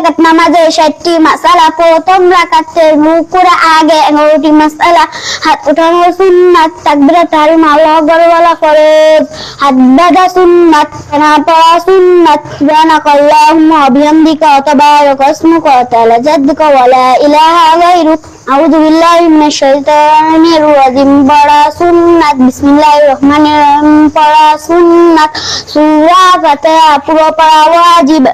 রাকাত নামাজে 60টি মাসালা। প্রথম রাকাতে রুকুর আগে 11টি মাসালা। হাত উঠানো সুন্নাত, তাকবীরাত তাহরিম আল্লাহু আকবার বলা ফরজ, হাত বাঁধা সুন্নাত, না পড়া সুন্নাত। সুবহানাকাল্লাহুম্মা ওয়া বিহামদিকা ওয়া তাবারাকা ইসমুকা ওয়া তাআলা জাদ্দুকা ওয়া লা ইলাহা গায়রুক, আউযু বিল্লাহি মিনাশ শাইতানির রাজিম পড়া সুন্নাত। বিসমিল্লাহির রহমানির রহিম পড়া সুন্নাত। সূরা ফাতিহা পুরো পড়া ওয়াজিব।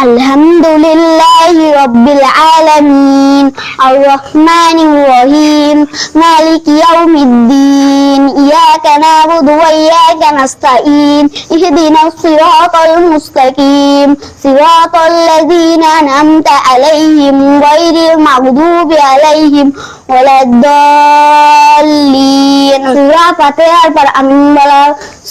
আলহামদুলিল্লাহি রাব্বিল আলামিন, আর রহমানির রহিম, মালিকি ইয়াউমিদ্দিন, ইয়াকা না'বুদু ওয়া ইয়াকা নাস্তাঈন, ইহদিনাস সিরাতাল মুস্তাকিম, সিরাতাল লাযীনা আন'আমতা আলাইহিম গায়রিল মাগদুবি আলাইহিম ওয়ালাদ-দাল্লিন। সূরা ফাতিহার পর আমিন বলা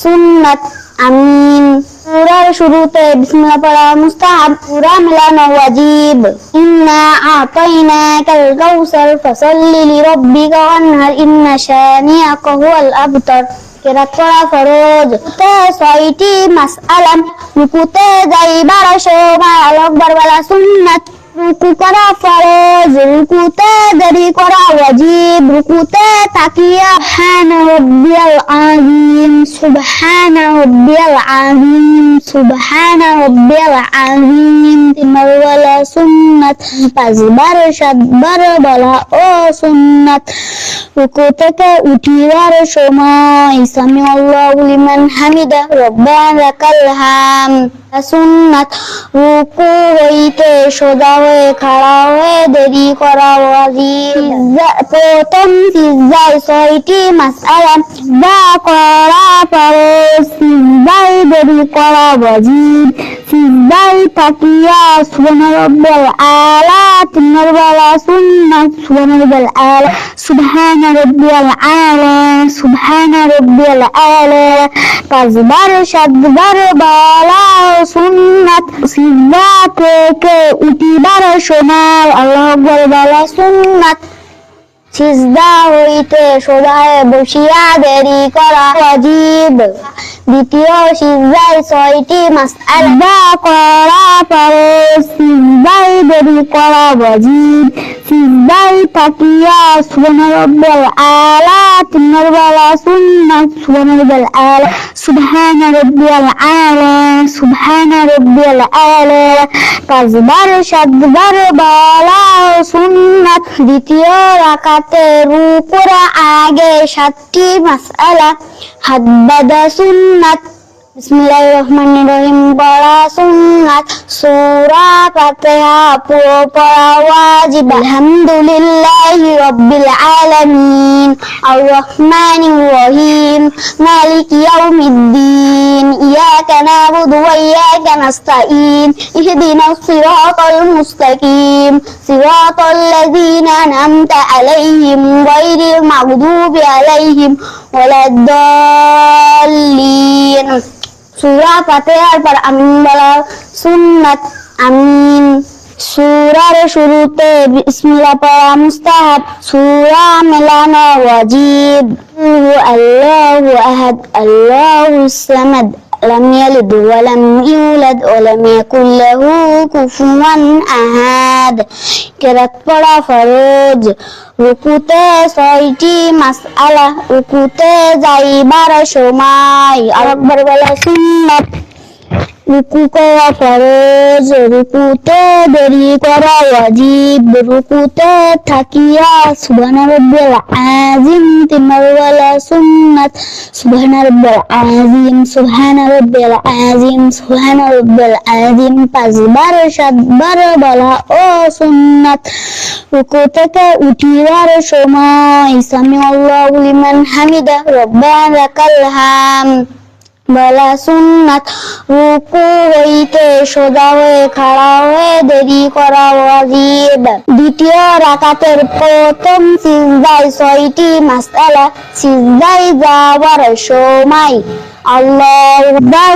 সুন্নাত। আমিন। সূরার শুরুতে বিসমিল্লাহ পড়া মুস্তাহাব, সূরা মেলানো ওয়াজিব। ইন্না আ'তাইনাকাল কাউসার ফাসাল্লি লিরাব্বিকা ওয়ানহার, ইন্না শানিআকা হুয়াল আবতার। কিরাত পড়া ফরজ। 6টি মাসআলা। রুকুতে যাইবার সময় আল্লাহু আকবার বলা সুন্নাত। রুকু করা ফরজ, রুকুতে দেরি করা ওয়াজিব। রুকুতে তাকিয়া সুবহানা রাব্বিয়াল আযীম, সুবহানা রাব্বিয়াল আযীম, সুবহানা রাব্বিয়াল আযীম 3বার বলা সুন্নাত। 5বার 7বার বলা ও সুন্নাত। রুকু থেকে উঠিবার সময় সামি আল্লাহু লিমান হামিদা, রব্বানা লাকাল হামদ সুন্নাত। রুকু হইতে সোজা হয়ে খাড়া হয়ে দেরি করা ওয়াজিব। প্রথম সিজদায় 6টি মাসআলা। বা করা ফরজ, সিজদায় দেরি করা ওয়াজিব। সিজদায় তাকিয়া সুবহান রাব্বিয়াল আলা 3বার বলা সুন্নাত। সুবহান রাব্বিয়াল আলা, সুবহান রাব্বিয়াল আলা, সুবহান রাব্বিয়াল আলা 5বার 7বার বলা সুন্নাত। সিজদা থেকে উঠিবার সময় আল্লাহু আকবার বলা সুন্নাত। সিজদা হইতে সোজা হয়ে বসিয়া দেরি করা ওয়াজিব। দ্বিতীয় সিজদায় 6টি মাসআলা। বা করা ফরজ, সিজদায় দেরি করা ওয়াজিব। সিজদায় তাকিয়া সুবহান রাব্বিয়াল আলা 3বার বলা সুন্নাত। সুবহান রাব্বিয়াল আলা, সুবহান রাব্বিয়াল আলা, সুবহান রাব্বিয়াল আলা 5বার 7বার বলা সুন্নাত। দ্বিতীয় রাকাতে রুকুর আগে 7টি মাসআলা। হাত বাঁধা সুন্নাত। বিসমিল্লাহির রহমানির রহিম পড়া সুন্নাত। সূরা ফাতিহা পুরো পড়া ওয়াজিব। আলহামদুলিল্লাহি রাব্বিল আলামিন, আর রহমানির রহিম, মালিকি ইয়াউমিদ্দিন, ইয়াকা না'বুদু ওয়া ইয়াকা নাস্তাঈন, ইহদিনাস সিরাতাল মুস্তাকিম, সিরাতাল লাযীনা আন'আমতা আলাইহিম গায়রিল মাগদুবি আলাইহিম ওয়ালাদ-দাল্লিন। সূরা ফাতিহার পর আমিন বলা সুন্নাত। আমিন। সূরার শুরুতে বিসমিল্লাহ পড়া মুস্তাহাব, সূরা মেলানো ওয়াজিব। আল্লাহু আহাদ, আল্লাহুস সামাদ, লাম ইয়ালিদ ওয়া লাম ইউলাদ ওয়া লাম ইয়াকুল লাহু কুফুয়ান আহাদ। কিরাত পড়া ফরজ। রুকুতে 6টি মাসআলা। রুকুতে যাইবার সময় আল্লাহু আকবার বলা সুন্নাত। রুকু করা ফরজ, রুকুতে দেরি করা ওয়াজিব। রুকুতে থাকিয়া সুবহানা রাব্বিয়াল আযীম 3বার বলা সুন্নাত। সুবহানা রাব্বিয়াল আযীম, সুবহানা রাব্বিয়াল আযীম, সুবহানা রাব্বিয়াল আযীম 5বার 7বার বলা ও সুন্নাত। রুকু থেকে উঠিবার সময় সামি আল্লাহু লিমান হামিদা, রব্বানা লাকাল হামদ বলা সুন্নাত। রুকু হইতে সোজা হয়ে খাড়া হয়ে দেরি করা ওয়াজিব। দ্বিতীয় রাকাতের প্রথম সিজদায় 6টি মাসআলা। সিজদায় যাওয়ার সময় আল্লাহু আকবার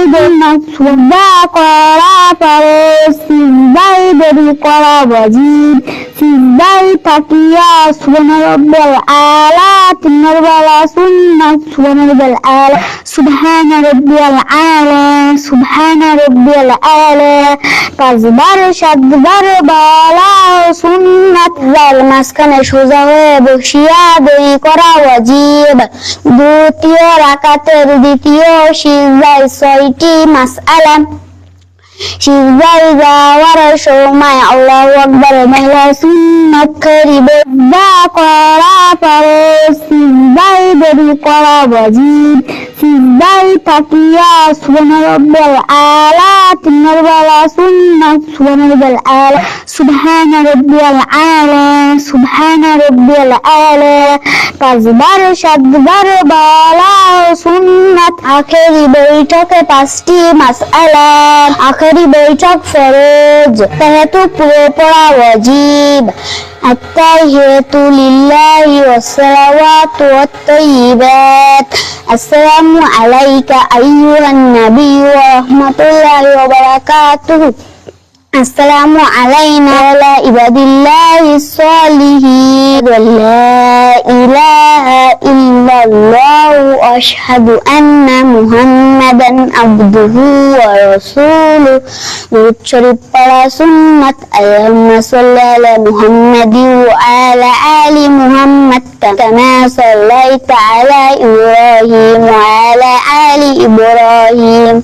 করা ফরজ, সিজদায় দেরি করা ওয়াজিব। সিজদায় থাকিয়া সুবহান রাব্বিয়াল আলা, 3 নম্বর বেলা সুন্নাত সুবহান রাব্বিয়াল আলা, সুবহান রাব্বিয়াল আলা, সুবহান রাব্বিয়াল আলা, 5 বার 7 বার বলা সুন্নাত। যার মাঝখানে সোজা হয়ে বসিয়া দই করা ওয়াজিব। দ্বিতীয় রাকাতের দ্বিতীয় সিজদায় 6টি মাসআলা। সিজদায় যাওয়ার সময় আল্লাহু আকবার বলা সুন্নাত, করিবে যা করা ফরজ, সিজদায় দেরি করা ওয়াজিব। সিজদায় থাকিয়া সুবহান রাব্বিয়াল আলা, 3 নম্বর বেলা সুন্নাত সুবহান রাব্বিয়াল আলা, সুবহান রাব্বিয়াল আলা, সুবহান রাব্বিয়াল আলা, 5 বার 7 বার বলা সুন্নাত। আখেরি বৈঠকে 5টি মাসআলা। আখেরি বৈঠক ফরজ, তাহাতু পুরো পড়া ওয়াজিব। আত্তাহিয়াতু লিল্লাহি ওয়াসসালাওয়াতু ওয়াত-তাইয়্যিবাত। আসসালামু আলাইকা আইয়ুহান নাবিয়্যু ওয়া রাহমাতুল্লাহি ওয়া বারাকাতুহু। আসসালামু আলাইনা ওয়া আলা ইবাদিল্লাহিস সালিহিন। লা ইলাহা ইল্লাল্লাহু ওয়া আশহাদু আন্না মুহাম্মাদান আবদুহু ওয়া রাসূলুহু। দুরূদ শরীফ পড়া সুন্নাত। আল্লাহুম্মা সাল্লি আলা মুহাম্মাদিন ওয়া আলা আলি মুহাম্মাদ কামা সাল্লাইতা আলা ইব্রাহিম ওয়া আলা আলি ইব্রাহিম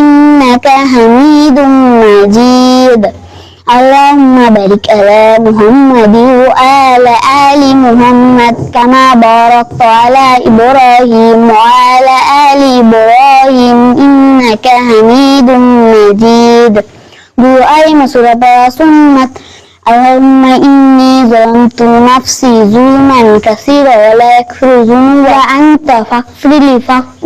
ইন্নাকা হামিদুম মাজিদ। اللهم بارك على محمد وعلى آل محمد كما باركت على إبراهيم وعلى آل إبراهيم إنك حميد مجيد. دعاء مسورة سنة. اللهم إني ظلمت نفسي ظلما كثيرا ولا يغفر الذنوب إلا أنت فاغفر لي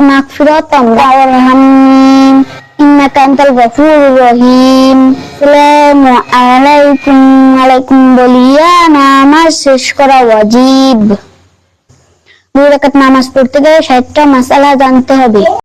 مغفرة وارحمني إنك أنت الغفور الرحيم. আসসালামু আলাইকুম। আলাইকুম বলিয়া নামাজ শেষ করা ওয়াজিব। 2 রাকাত নামাজ পড়তে গেলে 60টা মাসআলা জানতে হবে।